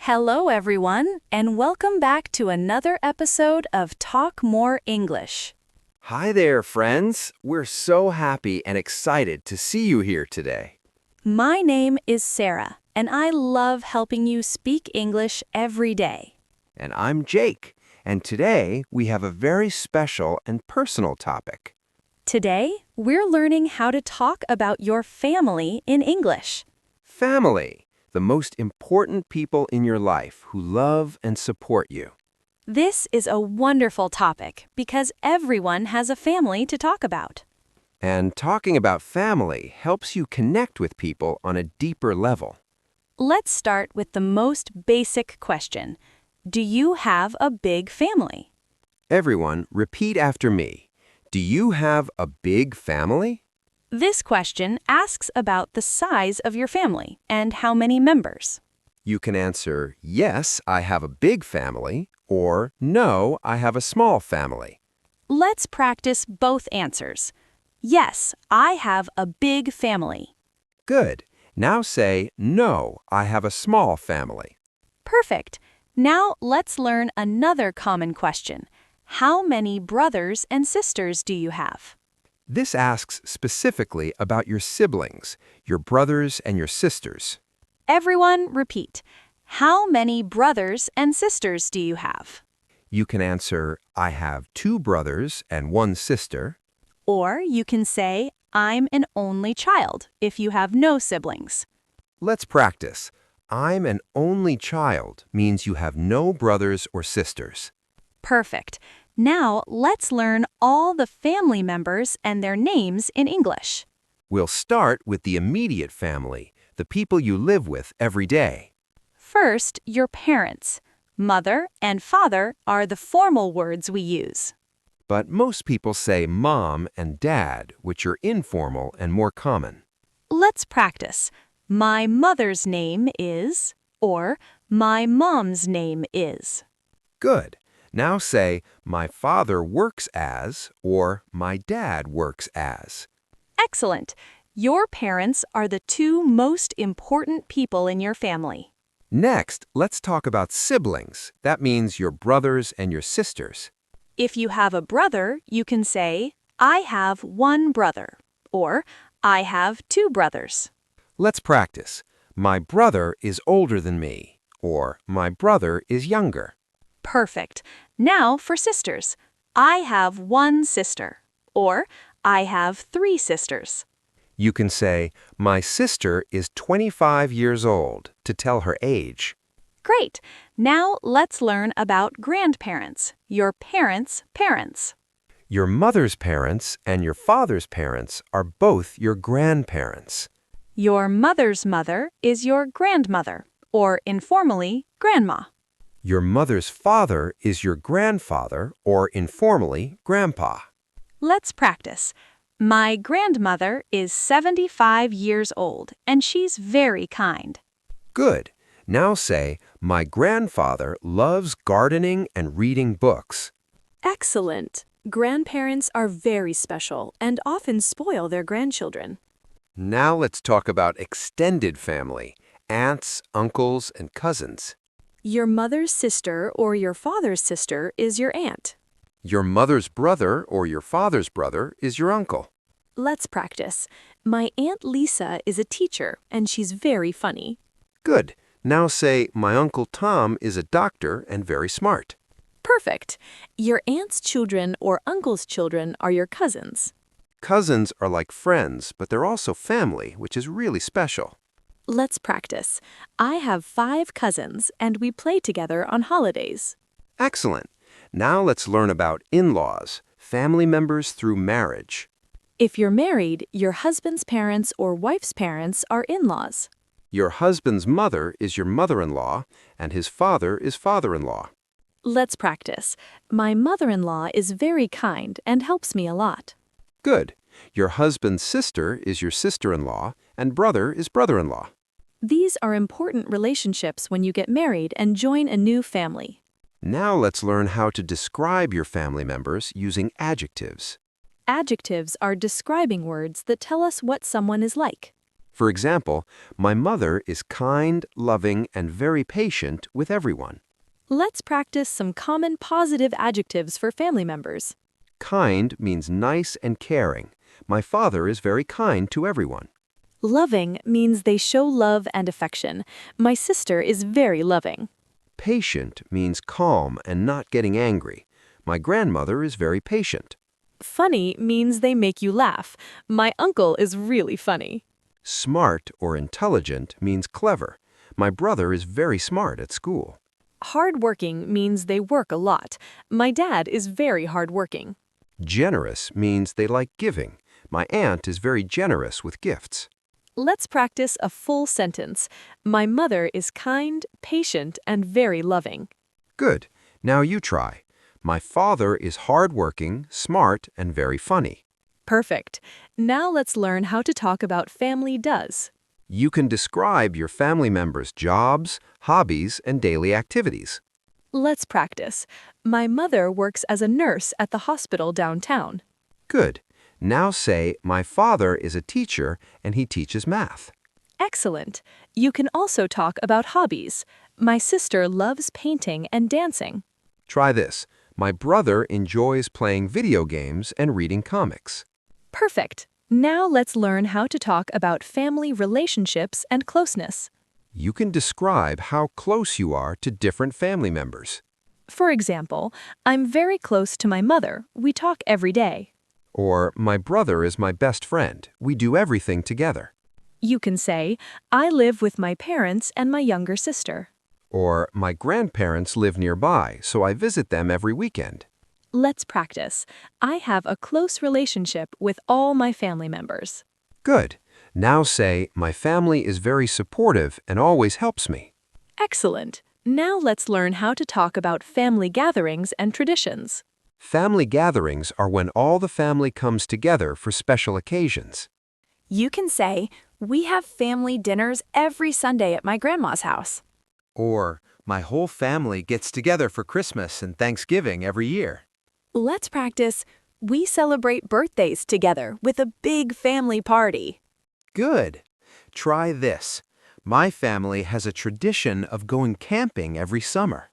Hello, everyone, and welcome back to another episode of Talk More English. Hi there, friends. We're so happy and excited to see you here today. My name is Sarah, and I love helping you speak English every day. And I'm Jake, and today we have a very special and personal topic. Today, we're learning how to talk about your family in English. Family, the most important people in your life who love and support you. This is a wonderful topic because everyone has a family to talk about. And talking about family helps you connect with people on a deeper level. Let's start with the most basic question. Do you have a big family? Everyone, repeat after me. Do you have a big family? This question asks about the size of your family and how many members. You can answer, yes, I have a big family, or no, I have a small family. Let's practice both answers. Yes, I have a big family. Good. Now say, no, I have a small family. Perfect. Now let's learn another common question. How many brothers and sisters do you have? This asks specifically about your siblings, your brothers and your sisters. Everyone repeat. How many brothers and sisters do you have? You can answer, I have 2 brothers and 1 sister. Or you can say, I'm an only child if you have no siblings. Let's practice. I'm an only child means you have no brothers or sisters. Perfect. Now let's learn all the family members and their names in English. We'll start with the immediate family, the people you live with every day. First, your parents. Mother and father are the formal words we use. But most people say mom and dad, which are informal and more common. Let's practice. My mother's name is, or my mom's name is. Good. Now say, my father works as, or my dad works as. Excellent. Your parents are the 2 most important people in your family. Next, let's talk about siblings. That means your brothers and your sisters. If you have a brother, you can say, I have 1 brother, or I have 2 brothers. Let's practice. My brother is older than me, or my brother is younger. Perfect. Now for sisters. I have 1 sister, or I have 3 sisters. You can say, my sister is 25 years old, to tell her age. Great. Now let's learn about grandparents, your parents' parents. Your mother's parents and your father's parents are both your grandparents. Your mother's mother is your grandmother, or informally, grandma. Your mother's father is your grandfather, or informally, grandpa. Let's practice. My grandmother is 75 years old, and she's very kind. Good. Now say, my grandfather loves gardening and reading books. Excellent. Grandparents are very special and often spoil their grandchildren. Now let's talk about extended family, aunts, uncles, and cousins. Your mother's sister or your father's sister is your aunt. Your mother's brother or your father's brother is your uncle. Let's practice. My Aunt Lisa is a teacher, and she's very funny. Good. Now say, my Uncle Tom is a doctor and very smart. Perfect. Your aunt's children or uncle's children are your cousins. Cousins are like friends, but they're also family, which is really special. Let's practice. I have 5 cousins, and we play together on holidays. Excellent. Now let's learn about in-laws, family members through marriage. If you're married, your husband's parents or wife's parents are in-laws. Your husband's mother is your mother-in-law, and his father is father-in-law. Let's practice. My mother-in-law is very kind and helps me a lot. Good. Your husband's sister is your sister-in-law, and brother is brother-in-law. These are important relationships when you get married and join a new family. Now let's learn how to describe your family members using adjectives. Adjectives are describing words that tell us what someone is like. For example, my mother is kind, loving, and very patient with everyone. Let's practice some common positive adjectives for family members. Kind means nice and caring. My father is very kind to everyone. Loving means they show love and affection. My sister is very loving. Patient means calm and not getting angry. My grandmother is very patient. Funny means they make you laugh. My uncle is really funny. Smart or intelligent means clever. My brother is very smart at school. Hardworking means they work a lot. My dad is very hardworking. Generous means they like giving. My aunt is very generous with gifts. Let's practice a full sentence. My mother is kind, patient, and very loving. Good. Now you try. My father is hardworking, smart, and very funny. Perfect. Now let's learn how to talk about family does. You can describe your family members' jobs, hobbies, and daily activities. Let's practice. My mother works as a nurse at the hospital downtown. Good. Now say, my father is a teacher and he teaches math. Excellent. You can also talk about hobbies. My sister loves painting and dancing. Try this. My brother enjoys playing video games and reading comics. Perfect. Now let's learn how to talk about family relationships and closeness. You can describe how close you are to different family members. For example, I'm very close to my mother. We talk every day. Or, my brother is my best friend. We do everything together. You can say, I live with my parents and my younger sister. Or, my grandparents live nearby, so I visit them every weekend. Let's practice. I have a close relationship with all my family members. Good. Now say, my family is very supportive and always helps me. Excellent. Now let's learn how to talk about family gatherings and traditions. Family gatherings are when all the family comes together for special occasions. You can say, we have family dinners every Sunday at my grandma's house. Or, my whole family gets together for Christmas and Thanksgiving every year. Let's practice, we celebrate birthdays together with a big family party. Good. Try this. My family has a tradition of going camping every summer.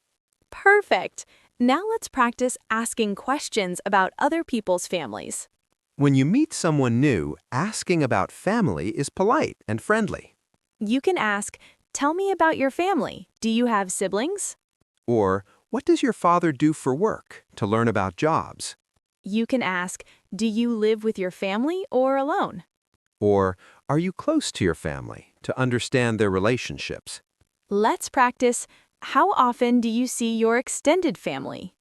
Perfect. Now let's practice asking questions about other people's families. When you meet someone new, asking about family is polite and friendly. You can ask, tell me about your family. Do you have siblings? Or, what does your father do for work, to learn about jobs? You can ask, do you live with your family or alone? Or, are you close to your family, to understand their relationships? Let's practice, how often do you see your extended family?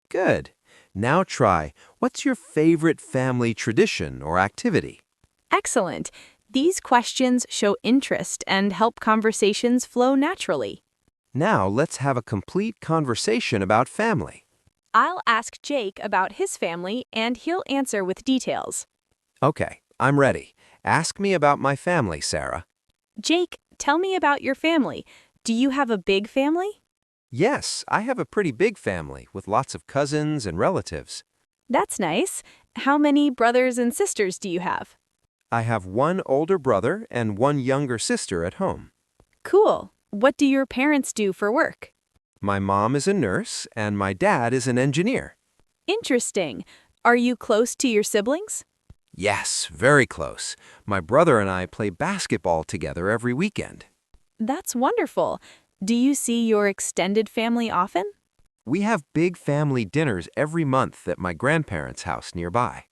Good. Now try, what's your favorite family tradition or activity? Excellent. These questions show interest and help conversations flow naturally. Now let's have a complete conversation about family. I'll ask Jake about his family and he'll answer with details. Okay, I'm ready. Ask me about my family, Sarah. Jake, tell me about your family. Do you have a big family? Yes, I have a pretty big family with lots of cousins and relatives. That's nice. How many brothers and sisters do you have? I have one older brother and one younger sister at home. Cool. What do your parents do for work? My mom is a nurse and my dad is an engineer. Interesting. Are you close to your siblings? Yes, very close. My brother and I play basketball together every weekend. That's wonderful. Do you see your extended family often? We have big family dinners every month at my grandparents' house nearby.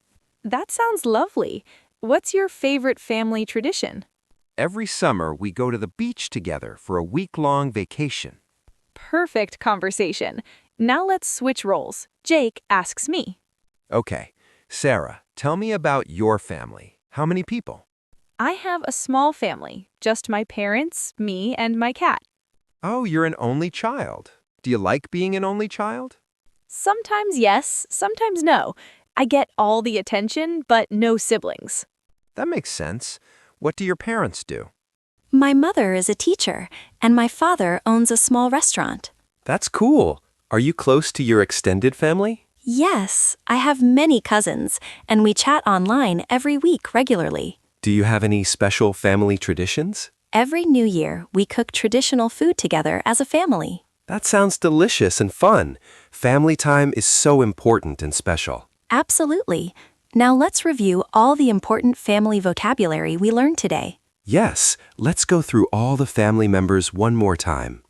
That sounds lovely. What's your favorite family tradition? Every summer, we go to the beach together for a week-long vacation. Perfect conversation. Now let's switch roles. Jake asks me. Okay, Sarah, tell me about your family. How many people? I have a small family, just my parents, me, and my cat. Oh, you're an only child. Do you like being an only child? Sometimes yes, sometimes no. I get all the attention, but no siblings. That makes sense. What do your parents do? My mother is a teacher, and my father owns a small restaurant. That's cool. Are you close to your extended family? Yes, I have many cousins, and we chat online every week regularly. Do you have any special family traditions? Every New Year, we cook traditional food together as a family. That sounds delicious and fun. Family time is so important and special. Absolutely. Now let's review all the important family vocabulary we learned today. Yes, let's go through all the family members one more time.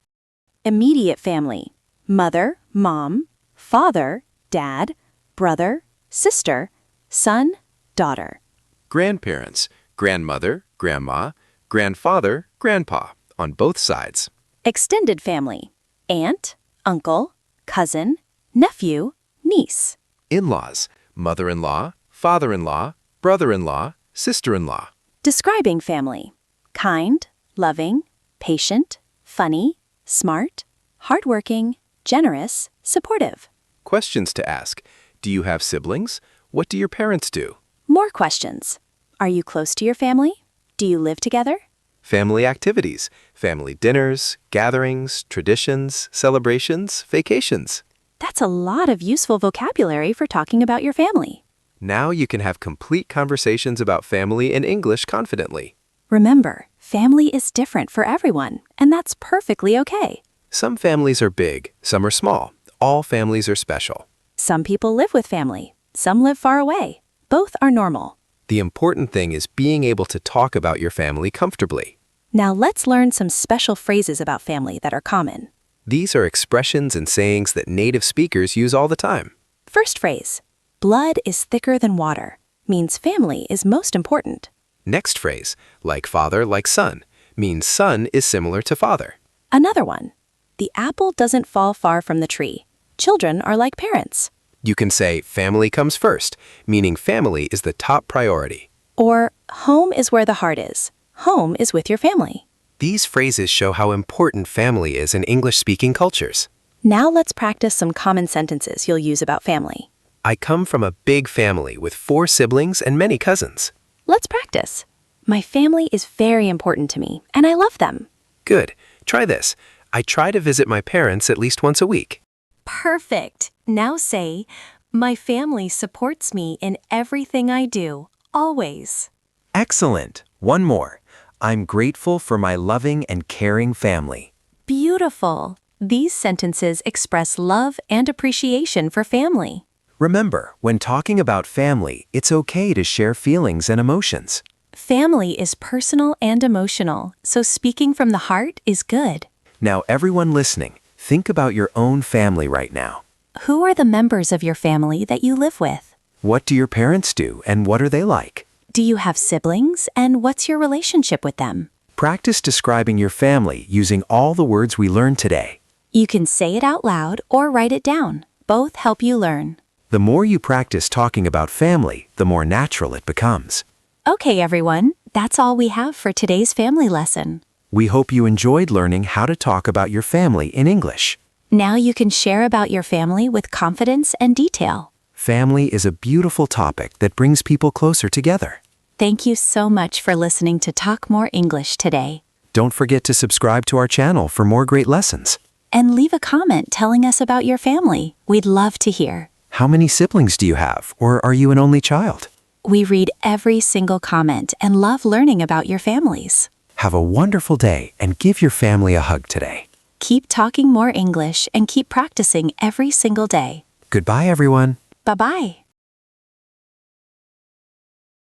Immediate family: mother, mom, father, dad, brother, sister, son, daughter. Grandparents: grandmother, grandma, grandfather, grandpa, on both sides. Extended family: aunt, uncle, cousin, nephew, niece. In-laws: mother-in-law, father-in-law, brother-in-law, sister-in-law. Describing family: kind, loving, patient, funny, smart, hardworking, generous, supportive. Questions to ask: do you have siblings? What do your parents do? More questions. Are you close to your family? Do you live together? Family activities: family dinners, gatherings, traditions, celebrations, vacations. That's a lot of useful vocabulary for talking about your family. Now you can have complete conversations about family in English confidently. Remember, family is different for everyone, and that's perfectly okay. Some families are big, some are small. All families are special. Some people live with family. Some live far away. Both are normal. The important thing is being able to talk about your family comfortably. Now let's learn some special phrases about family that are common. These are expressions and sayings that native speakers use all the time. First phrase: blood is thicker than water, means family is most important. Next phrase, like father, like son, means son is similar to father. Another one: the apple doesn't fall far from the tree. Children are like parents. You can say family comes first, meaning family is the top priority. Or home is where the heart is. Home is with your family. These phrases show how important family is in English-speaking cultures. Now let's practice some common sentences you'll use about family. I come from a big family with 4 siblings and many cousins. Let's practice. My family is very important to me, and I love them. Good. Try this. I try to visit my parents at least once a week. Perfect. Now say, my family supports me in everything I do, always. Excellent. One more. I'm grateful for my loving and caring family. Beautiful. These sentences express love and appreciation for family. Remember, when talking about family, it's okay to share feelings and emotions. Family is personal and emotional, so speaking from the heart is good. Now, everyone listening, think about your own family right now. Who are the members of your family that you live with? What do your parents do, and what are they like? Do you have siblings, and what's your relationship with them? Practice describing your family using all the words we learned today. You can say it out loud or write it down. Both help you learn. The more you practice talking about family, the more natural it becomes. Okay, everyone, that's all we have for today's family lesson. We hope you enjoyed learning how to talk about your family in English. Now you can share about your family with confidence and detail. Family is a beautiful topic that brings people closer together. Thank you so much for listening to Talk More English today. Don't forget to subscribe to our channel for more great lessons. And leave a comment telling us about your family. We'd love to hear. How many siblings do you have, or are you an only child? We read every single comment and love learning about your families. Have a wonderful day and give your family a hug today. Keep talking more English and keep practicing every single day. Goodbye, everyone. Bye-bye.